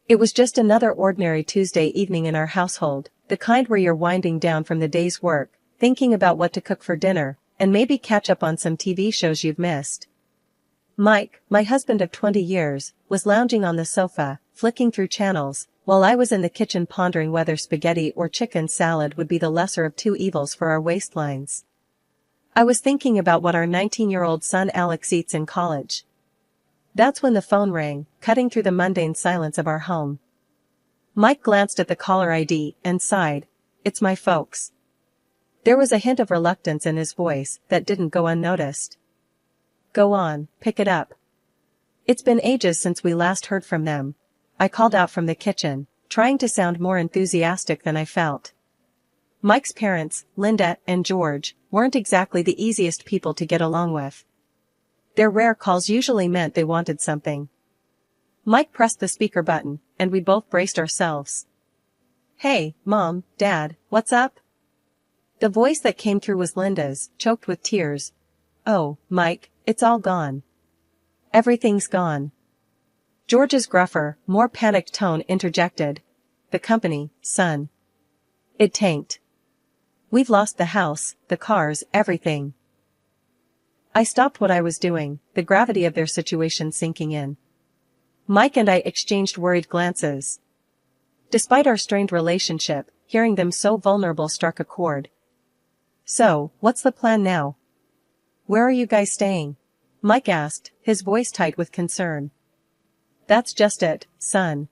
It was just another ordinary Tuesday evening in our household, the kind where you're winding down from the day's work, thinking about what to cook for dinner, and maybe catch up on some TV shows you've missed. Mike, my husband of 20 years, was lounging on the sofa, flicking through channels, while I was in the kitchen pondering whether spaghetti or chicken salad would be the lesser of two evils for our waistlines. I was thinking about what our 19-year-old son Alex eats in college. That's when the phone rang, cutting through the mundane silence of our home. Mike glanced at the caller ID and sighed. "It's my folks." There was a hint of reluctance in his voice that didn't go unnoticed. "Go on, pick it up." "It's been ages since we last heard from them," I called out from the kitchen, trying to sound more enthusiastic than I felt. Mike's parents, Linda and George, weren't exactly the easiest people to get along with. Their rare calls usually meant they wanted something. Mike pressed the speaker button, and we both braced ourselves. "Hey, Mom, Dad, what's up?" The voice that came through was Linda's, choked with tears. "Oh, Mike, it's all gone. Everything's gone." George's gruffer, more panicked tone interjected. "The company, son. It tanked. We've lost the house, the cars, everything." I stopped what I was doing, the gravity of their situation sinking in. Mike and I exchanged worried glances. Despite our strained relationship, hearing them so vulnerable struck a chord. "So, what's the plan now? Where are you guys staying?" Mike asked, his voice tight with concern. "That's just it, son.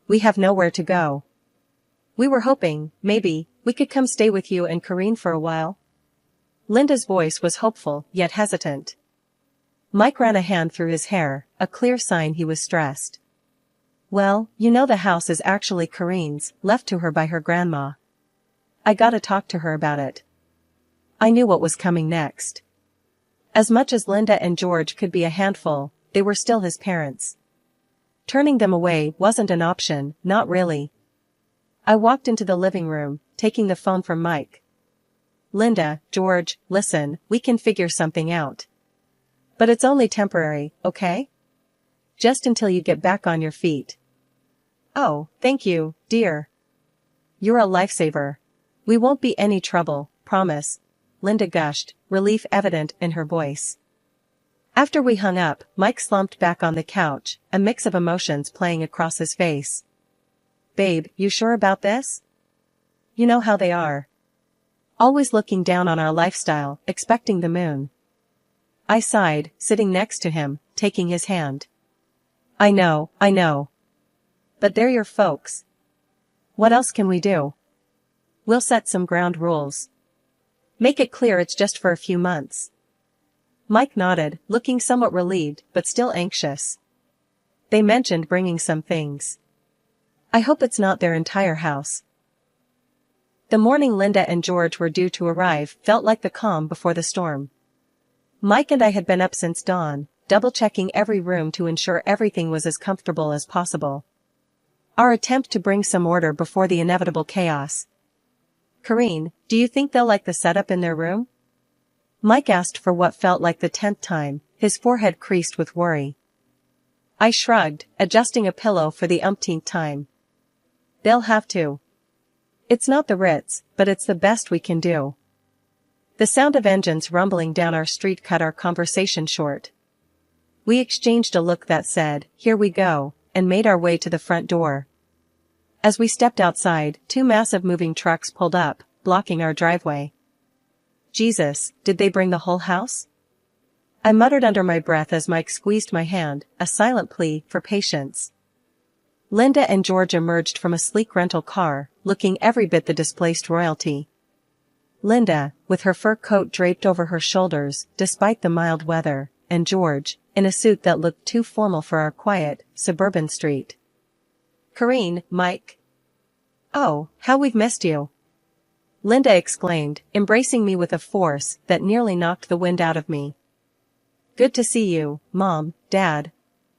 We have nowhere to go. We were hoping, maybe, we could come stay with you and Karine for a while." Linda's voice was hopeful, yet hesitant. Mike ran a hand through his hair, a clear sign he was stressed. "Well, you know the house is actually Karine's, left to her by her grandma. I gotta talk to her about it." I knew what was coming next. As much as Linda and George could be a handful, they were still his parents. Turning them away wasn't an option, not really. I walked into the living room, taking the phone from Mike. "Linda, George, listen, we can figure something out. But it's only temporary, okay? Just until you get back on your feet." "Oh, thank you, dear. You're a lifesaver. We won't be any trouble, promise," Linda gushed, relief evident in her voice. After we hung up, Mike slumped back on the couch, a mix of emotions playing across his face. "Babe, you sure about this? You know how they are. Always looking down on our lifestyle, expecting the moon." I sighed, sitting next to him, taking his hand. I know. But they're your folks. What else can we do? We'll set some ground rules. Make it clear it's just for a few months." Mike nodded, looking somewhat relieved, but still anxious. "They mentioned bringing some things. I hope it's not their entire house." The morning Linda and George were due to arrive felt like the calm before the storm. Mike and I had been up since dawn, double-checking every room to ensure everything was as comfortable as possible. Our attempt to bring some order before the inevitable chaos. "Karine, do you think they'll like the setup in their room?" Mike asked for what felt like the 10th time, his forehead creased with worry. I shrugged, adjusting a pillow for the umpteenth time. "They'll have to. It's not the Ritz, but it's the best we can do." The sound of engines rumbling down our street cut our conversation short. We exchanged a look that said, "Here we go," and made our way to the front door. As we stepped outside, two massive moving trucks pulled up, blocking our driveway. Jesus, did they bring the whole house? I muttered under my breath as Mike squeezed my hand, a silent plea for patience. Linda and George emerged from a sleek rental car, looking every bit the displaced royalty. Linda, with her fur coat draped over her shoulders, despite the mild weather, and George, in a suit that looked too formal for our quiet, suburban street. "Karine, Mike. Oh, how we've missed you!" Linda exclaimed, embracing me with a force that nearly knocked the wind out of me. "Good to see you, Mom, Dad,"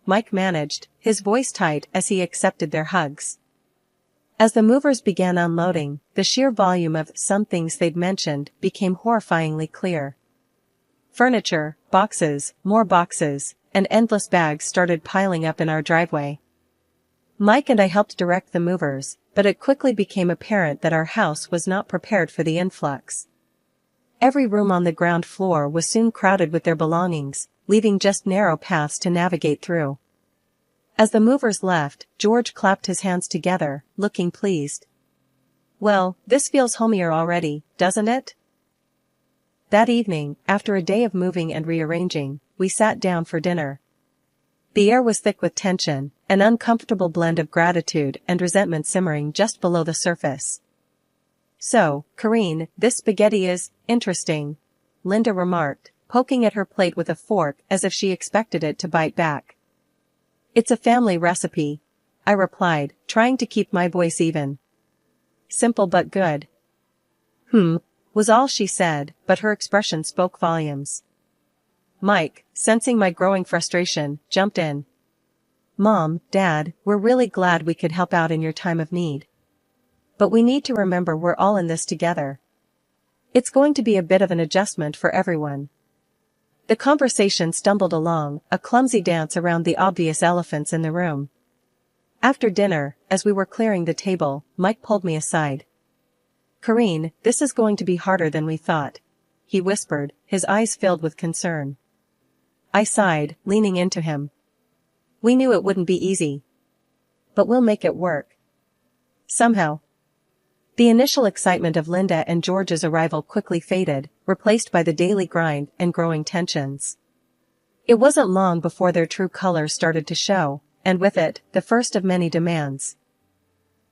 Mike managed, his voice tight as he accepted their hugs. As the movers began unloading, the sheer volume of some things they'd mentioned became horrifyingly clear. Furniture, boxes, more boxes, and endless bags started piling up in our driveway. Mike and I helped direct the movers, but it quickly became apparent that our house was not prepared for the influx. Every room on the ground floor was soon crowded with their belongings, leaving just narrow paths to navigate through. As the movers left, George clapped his hands together, looking pleased. "Well, this feels homier already, doesn't it?" That evening, after a day of moving and rearranging, we sat down for dinner. The air was thick with tension, an uncomfortable blend of gratitude and resentment simmering just below the surface. "So, Corrine, this spaghetti is interesting," Linda remarked, poking at her plate with a fork as if she expected it to bite back. "It's a family recipe," I replied, trying to keep my voice even. "Simple but good." Was all she said, but her expression spoke volumes. Mike, sensing my growing frustration, jumped in. "Mom, Dad, we're really glad we could help out in your time of need. But we need to remember we're all in this together. It's going to be a bit of an adjustment for everyone." The conversation stumbled along, a clumsy dance around the obvious elephants in the room. After dinner, as we were clearing the table, Mike pulled me aside. "Corrine, this is going to be harder than we thought," he whispered, his eyes filled with concern. I sighed, leaning into him. "We knew it wouldn't be easy. But we'll make it work. Somehow." The initial excitement of Linda and George's arrival quickly faded, replaced by the daily grind and growing tensions. It wasn't long before their true colors started to show, and with it, the first of many demands.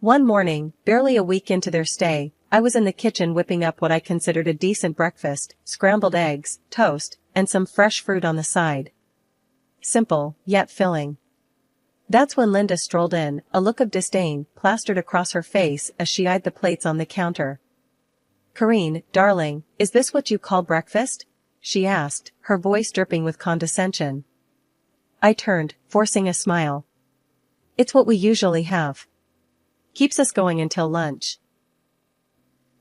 One morning, barely a week into their stay, I was in the kitchen whipping up what I considered a decent breakfast: scrambled eggs, toast, and some fresh fruit on the side. Simple, yet filling. That's when Linda strolled in, a look of disdain plastered across her face as she eyed the plates on the counter. "Corrine, darling, is this what you call breakfast?" she asked, her voice dripping with condescension. I turned, forcing a smile. "It's what we usually have. Keeps us going until lunch."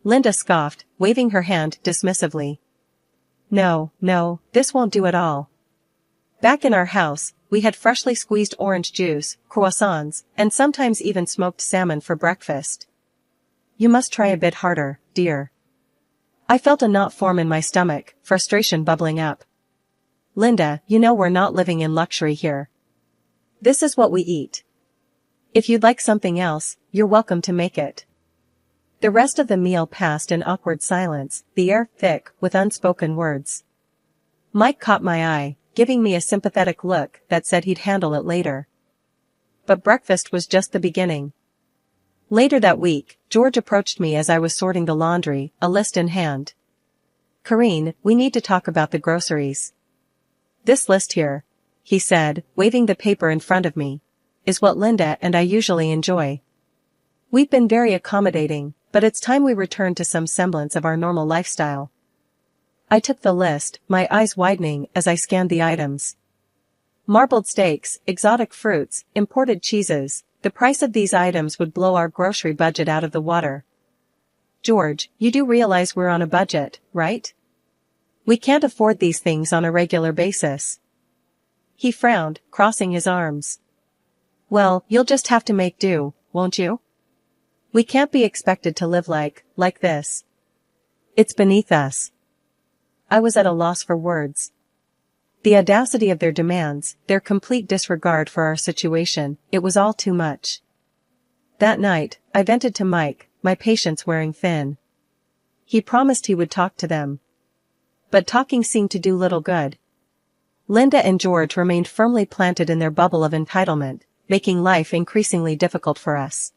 Linda scoffed, waving her hand dismissively. No, this won't do at all. Back in our house, we had freshly squeezed orange juice, croissants, and sometimes even smoked salmon for breakfast. "You must try a bit harder, dear." I felt a knot form in my stomach, frustration bubbling up. "Linda, you know we're not living in luxury here. This is what we eat. If you'd like something else, you're welcome to make it." The rest of the meal passed in awkward silence, the air thick with unspoken words. Mike caught my eye, giving me a sympathetic look that said he'd handle it later. But breakfast was just the beginning. Later that week, George approached me as I was sorting the laundry, a list in hand. "Corrine, we need to talk about the groceries. This list here," he said, waving the paper in front of me, "is what Linda and I usually enjoy. We've been very accommodating, but it's time we returned to some semblance of our normal lifestyle." I took the list, my eyes widening as I scanned the items. Marbled steaks, exotic fruits, imported cheeses. The price of these items would blow our grocery budget out of the water. "George, you do realize we're on a budget, right? We can't afford these things on a regular basis." He frowned, crossing his arms. "Well, you'll just have to make do, won't you? We can't be expected to live like this. It's beneath us." I was at a loss for words. The audacity of their demands, their complete disregard for our situation, it was all too much. That night, I vented to Mike, my patience wearing thin. He promised he would talk to them. But talking seemed to do little good. Linda and George remained firmly planted in their bubble of entitlement, making life increasingly difficult for us.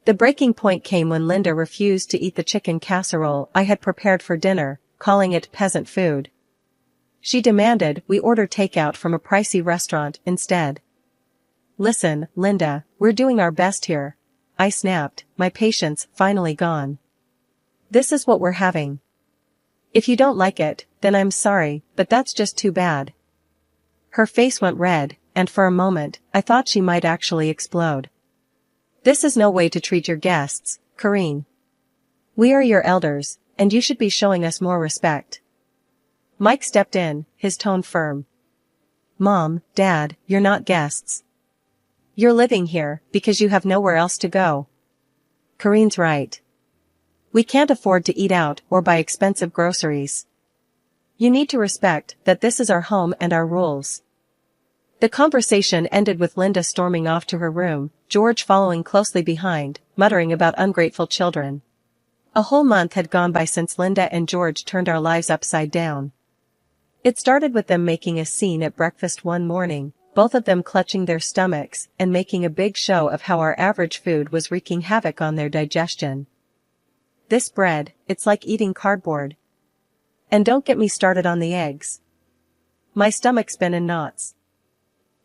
The breaking point came when Linda refused to eat the chicken casserole I had prepared for dinner, calling it peasant food. She demanded we order takeout from a pricey restaurant instead. "Listen, Linda, we're doing our best here," I snapped, my patience finally gone. "This is what we're having. If you don't like it, then I'm sorry, but that's just too bad." Her face went red, and for a moment, I thought she might actually explode. "This is no way to treat your guests, Corrine. We are your elders, and you should be showing us more respect." Mike stepped in, his tone firm. "Mom, Dad, you're not guests. You're living here because you have nowhere else to go. Kareen's right. We can't afford to eat out or buy expensive groceries. You need to respect that this is our home and our rules. The conversation ended with Linda storming off to her room, George following closely behind, muttering about ungrateful children. A whole month had gone by since Linda and George turned our lives upside down. It started with them making a scene at breakfast one morning, both of them clutching their stomachs and making a big show of how our average food was wreaking havoc on their digestion. This bread, it's like eating cardboard. And don't get me started on the eggs. My stomach's been in knots.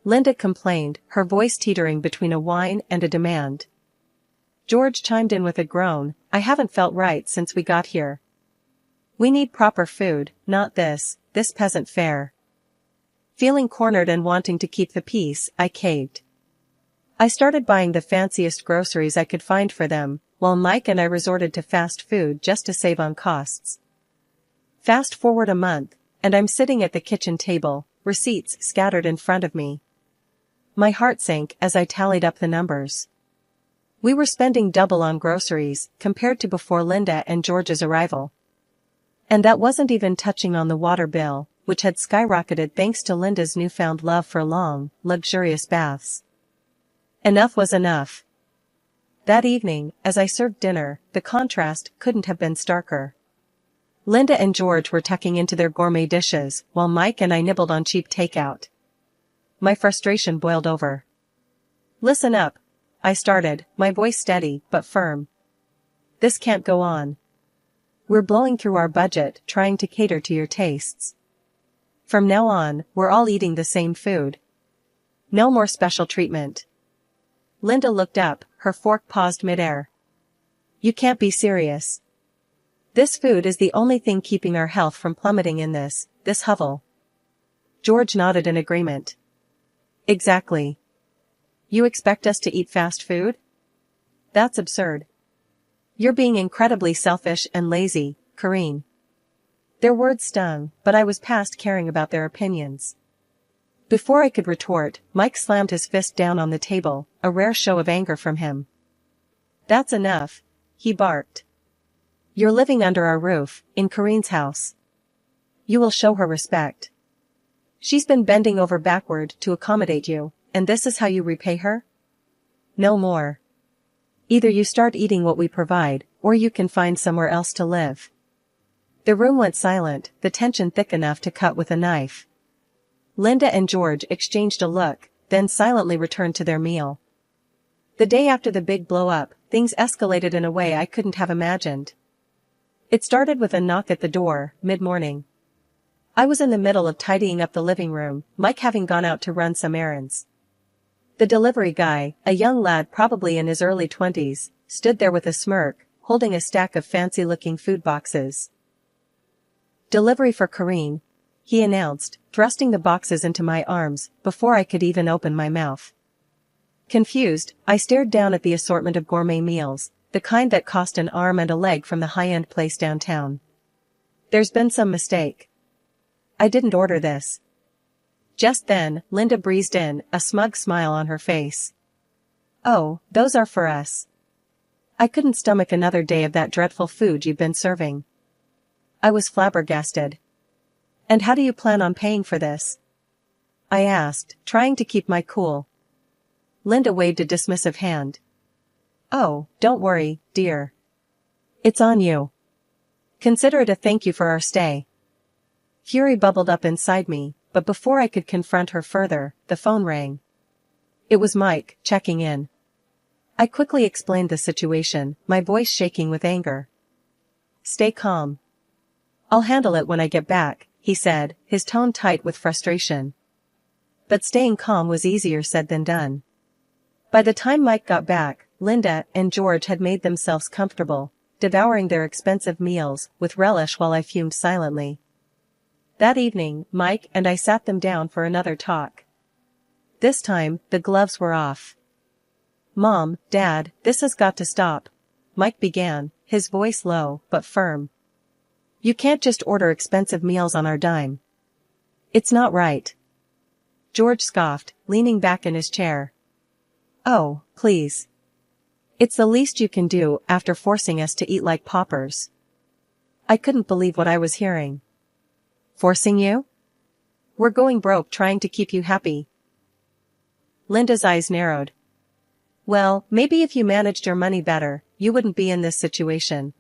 Linda complained, her voice teetering between a whine and a demand. George chimed in with a groan, I haven't felt right since we got here. We need proper food, not this peasant fare. Feeling cornered and wanting to keep the peace, I caved. I started buying the fanciest groceries I could find for them, while Mike and I resorted to fast food just to save on costs. Fast forward a month, and I'm sitting at the kitchen table, receipts scattered in front of me. My heart sank as I tallied up the numbers. We were spending double on groceries compared to before Linda and George's arrival. And that wasn't even touching on the water bill, which had skyrocketed thanks to Linda's newfound love for long, luxurious baths. Enough was enough. That evening, as I served dinner, the contrast couldn't have been starker. Linda and George were tucking into their gourmet dishes, while Mike and I nibbled on cheap takeout. My frustration boiled over. Listen up, I started, my voice steady but firm. This can't go on. We're blowing through our budget trying to cater to your tastes. From now on, we're all eating the same food. No more special treatment. Linda looked up, her fork paused midair. You can't be serious. This food is the only thing keeping our health from plummeting in this hovel. George nodded in agreement. Exactly. You expect us to eat fast food? That's absurd. You're being incredibly selfish and lazy, Kareen. Their words stung, but I was past caring about their opinions. Before I could retort, Mike slammed his fist down on the table, a rare show of anger from him. That's enough, he barked. You're living under our roof, in Kareen's house. You will show her respect. She's been bending over backward to accommodate you, and this is how you repay her? No more. Either you start eating what we provide, or you can find somewhere else to live. The room went silent, the tension thick enough to cut with a knife. Linda and George exchanged a look, then silently returned to their meal. The day after the big blow-up, things escalated in a way I couldn't have imagined. It started with a knock at the door, mid-morning. I was in the middle of tidying up the living room, Mike having gone out to run some errands. The delivery guy, a young lad probably in his early 20s, stood there with a smirk, holding a stack of fancy-looking food boxes. Delivery for Kareen, he announced, thrusting the boxes into my arms before I could even open my mouth. Confused, I stared down at the assortment of gourmet meals, the kind that cost an arm and a leg from the high-end place downtown. There's been some mistake. I didn't order this. Just then, Linda breezed in, a smug smile on her face. Oh, those are for us. I couldn't stomach another day of that dreadful food you've been serving. I was flabbergasted. And how do you plan on paying for this? I asked, trying to keep my cool. Linda waved a dismissive hand. Oh, don't worry, dear. It's on you. Consider it a thank you for our stay. Fury bubbled up inside me, but before I could confront her further, the phone rang. It was Mike, checking in. I quickly explained the situation, my voice shaking with anger. Stay calm. I'll handle it when I get back, he said, his tone tight with frustration. But staying calm was easier said than done. By the time Mike got back, Linda and George had made themselves comfortable, devouring their expensive meals with relish while I fumed silently. That evening, Mike and I sat them down for another talk. This time, the gloves were off. Mom, Dad, this has got to stop, Mike began, his voice low but firm. You can't just order expensive meals on our dime. It's not right. George scoffed, leaning back in his chair. Oh, please. It's the least you can do after forcing us to eat like paupers. I couldn't believe what I was hearing. Forcing you? We're going broke trying to keep you happy. Linda's eyes narrowed. Well, maybe if you managed your money better, you wouldn't be in this situation.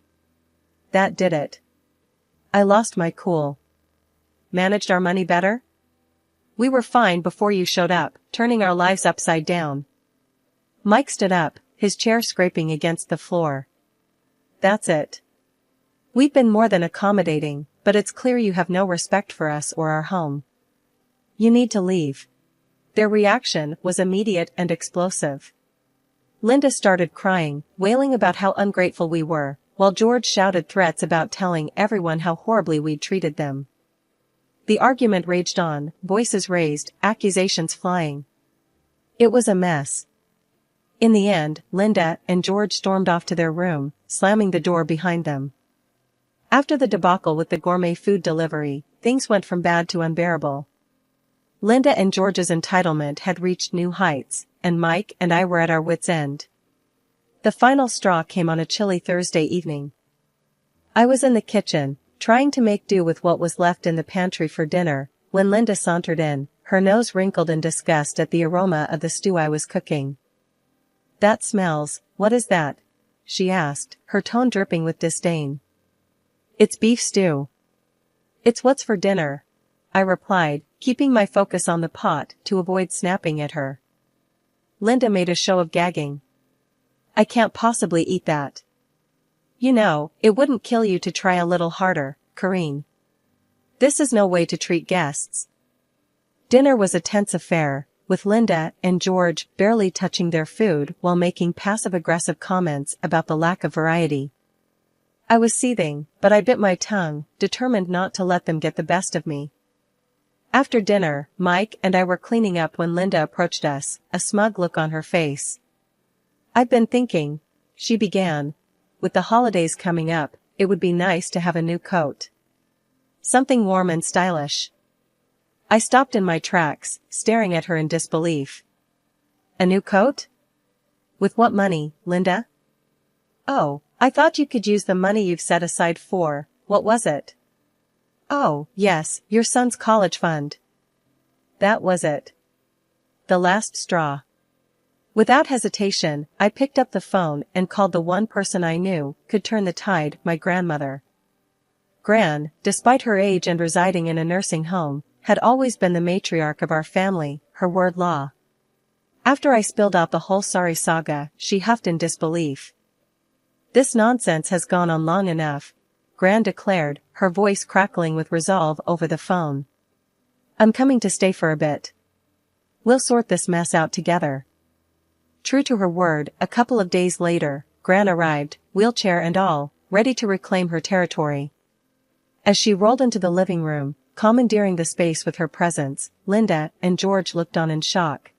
That did it. I lost my cool. Managed our money better? We were fine before you showed up, turning our lives upside down. Mike stood up, his chair scraping against the floor. That's it. We've been more than accommodating, but it's clear you have no respect for us or our home. You need to leave. Their reaction was immediate and explosive. Linda started crying, wailing about how ungrateful we were, while George shouted threats about telling everyone how horribly we'd treated them. The argument raged on, voices raised, accusations flying. It was a mess. In the end, Linda and George stormed off to their room, slamming the door behind them. After the debacle with the gourmet food delivery, things went from bad to unbearable. Linda and George's entitlement had reached new heights, and Mike and I were at our wits' end. The final straw came on a chilly Thursday evening. I was in the kitchen, trying to make do with what was left in the pantry for dinner, when Linda sauntered in, her nose wrinkled in disgust at the aroma of the stew I was cooking. That smells, what is that? She asked, her tone dripping with disdain. It's beef stew. It's what's for dinner, I replied, keeping my focus on the pot to avoid snapping at her. Linda made a show of gagging. I can't possibly eat that. You know, it wouldn't kill you to try a little harder, Corinne. This is no way to treat guests. Dinner was a tense affair, with Linda and George barely touching their food while making passive-aggressive comments about the lack of variety. I was seething, but I bit my tongue, determined not to let them get the best of me. After dinner, Mike and I were cleaning up when Linda approached us, a smug look on her face. I've been thinking, she began, with the holidays coming up, it would be nice to have a new coat. Something warm and stylish. I stopped in my tracks, staring at her in disbelief. A new coat? With what money, Linda? Oh, I thought you could use the money you've set aside for, what was it? Oh, yes, your son's college fund. That was it. The last straw. Without hesitation, I picked up the phone and called the one person I knew could turn the tide, my grandmother. Gran, despite her age and residing in a nursing home, had always been the matriarch of our family, her word law. After I spilled out the whole sorry saga, she huffed in disbelief. This nonsense has gone on long enough, Gran declared, her voice crackling with resolve over the phone. I'm coming to stay for a bit. We'll sort this mess out together. True to her word, a couple of days later, Gran arrived, wheelchair and all, ready to reclaim her territory. As she rolled into the living room, commandeering the space with her presence, Linda and George looked on in shock.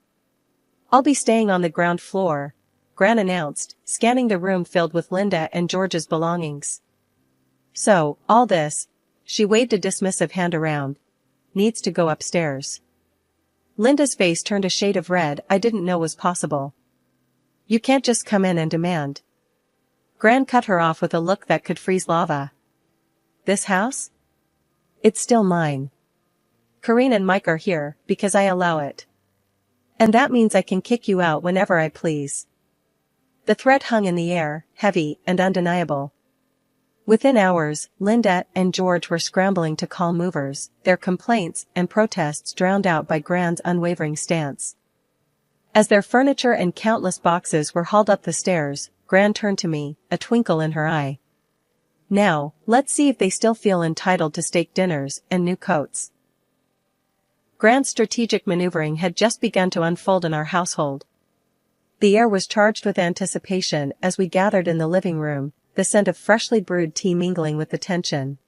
I'll be staying on the ground floor, Gran announced, scanning the room filled with Linda and George's belongings. So, all this, she waved a dismissive hand around, needs to go upstairs. Linda's face turned a shade of red I didn't know was possible. You can't just come in and demand. Gran cut her off with a look that could freeze lava. This house? It's still mine. Corinne and Mike are here, because I allow it. And that means I can kick you out whenever I please. The threat hung in the air, heavy and undeniable. Within hours, Linda and George were scrambling to call movers, their complaints and protests drowned out by Gran's unwavering stance. As their furniture and countless boxes were hauled up the stairs, Gran turned to me, a twinkle in her eye. Now, let's see if they still feel entitled to steak dinners and new coats. Gran's strategic maneuvering had just begun to unfold in our household. The air was charged with anticipation as we gathered in the living room, the scent of freshly brewed tea mingling with the tension.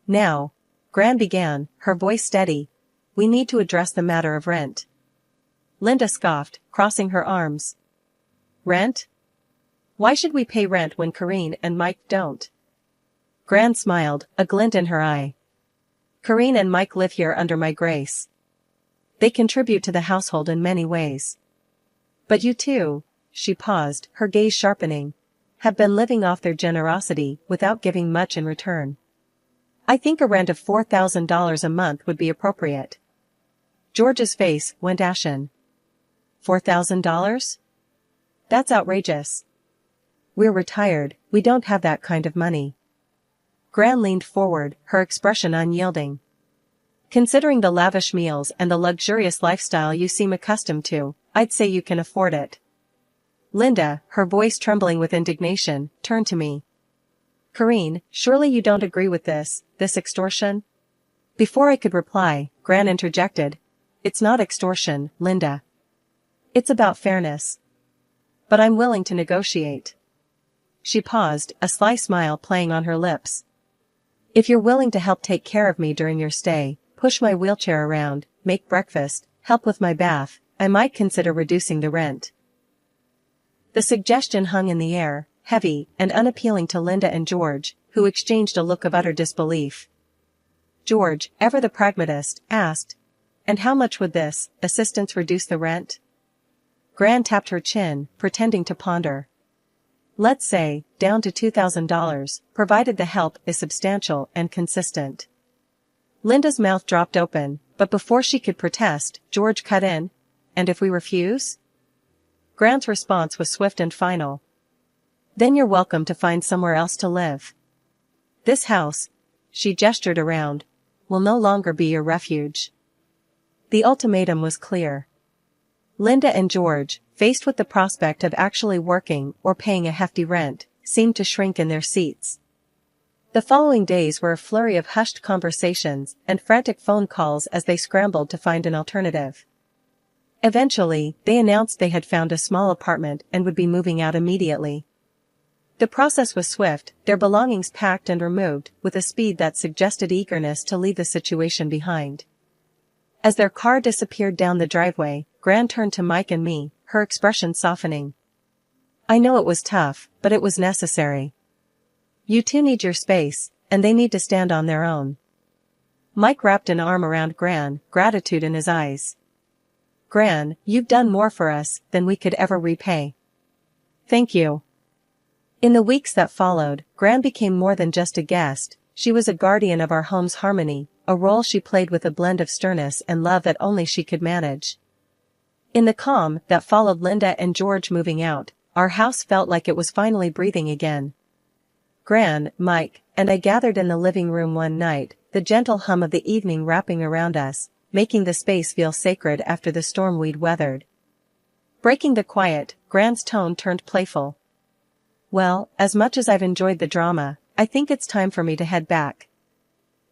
Now, Gran began, her voice steady, we need to address the matter of rent. Linda scoffed, crossing her arms. Rent? Why should we pay rent when Corinne and Mike don't? Gran smiled, a glint in her eye. Corinne and Mike live here under my grace. They contribute to the household in many ways. But you too, she paused, her gaze sharpening, have been living off their generosity without giving much in return. I think a rent of $4,000 a month would be appropriate. George's face went ashen. $4,000? That's outrageous. We're retired, we don't have that kind of money. Gran leaned forward, her expression unyielding. Considering the lavish meals and the luxurious lifestyle you seem accustomed to, I'd say you can afford it. Linda, her voice trembling with indignation, turned to me. Corrine, surely you don't agree with this extortion? Before I could reply, Gran interjected. It's not extortion, Linda. It's about fairness. But I'm willing to negotiate. She paused, a sly smile playing on her lips. If you're willing to help take care of me during your stay, push my wheelchair around, make breakfast, help with my bath, I might consider reducing the rent. The suggestion hung in the air, heavy and unappealing to Linda and George, who exchanged a look of utter disbelief. George, ever the pragmatist, asked, and how much would this assistance reduce the rent? Gran tapped her chin, pretending to ponder. Let's say, down to $2,000, provided the help is substantial and consistent. Linda's mouth dropped open, but before she could protest, George cut in. And if we refuse? Gran's response was swift and final. Then you're welcome to find somewhere else to live. This house, she gestured around, will no longer be your refuge. The ultimatum was clear. Linda and George, faced with the prospect of actually working or paying a hefty rent, seemed to shrink in their seats. The following days were a flurry of hushed conversations and frantic phone calls as they scrambled to find an alternative. Eventually, they announced they had found a small apartment and would be moving out immediately. The process was swift, their belongings packed and removed with a speed that suggested eagerness to leave the situation behind. As their car disappeared down the driveway, Gran turned to Mike and me, her expression softening. I know it was tough, but it was necessary. You two need your space, and they need to stand on their own. Mike wrapped an arm around Gran, gratitude in his eyes. Gran, you've done more for us than we could ever repay. Thank you. In the weeks that followed, Gran became more than just a guest, she was a guardian of our home's harmony, a role she played with a blend of sternness and love that only she could manage. In the calm that followed Linda and George moving out, our house felt like it was finally breathing again. Gran, Mike, and I gathered in the living room one night, the gentle hum of the evening wrapping around us, making the space feel sacred after the storm we'd weathered. Breaking the quiet, Gran's tone turned playful. Well, as much as I've enjoyed the drama, I think it's time for me to head back.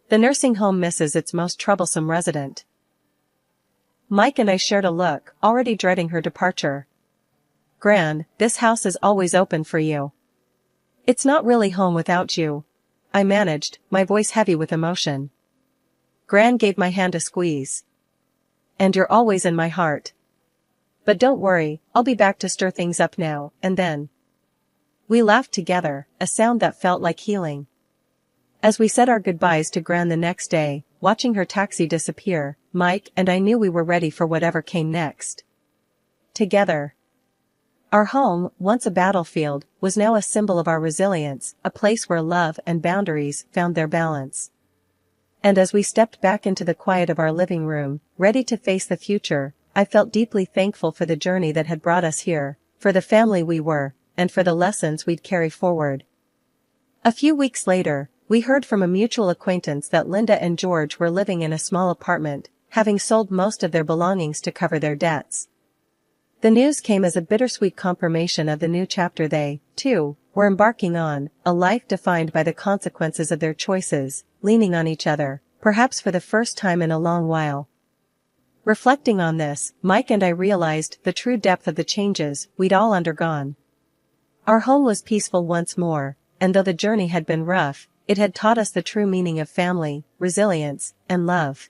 The nursing home misses its most troublesome resident. Mike and I shared a look, already dreading her departure. Gran, this house is always open for you. It's not really home without you, I managed, my voice heavy with emotion. Gran gave my hand a squeeze. And you're always in my heart. But don't worry, I'll be back to stir things up now and then. We laughed together, a sound that felt like healing. As we said our goodbyes to Gran the next day, watching her taxi disappear, Mike and I knew we were ready for whatever came next. Together. Our home, once a battlefield, was now a symbol of our resilience, a place where love and boundaries found their balance. And as we stepped back into the quiet of our living room, ready to face the future, I felt deeply thankful for the journey that had brought us here, for the family we were, and for the lessons we'd carry forward. A few weeks later, we heard from a mutual acquaintance that Linda and George were living in a small apartment, having sold most of their belongings to cover their debts. The news came as a bittersweet confirmation of the new chapter they, too, were embarking on, a life defined by the consequences of their choices, leaning on each other, perhaps for the first time in a long while. Reflecting on this, Mike and I realized the true depth of the changes we'd all undergone. Our home was peaceful once more, and though the journey had been rough, it had taught us the true meaning of family, resilience, and love.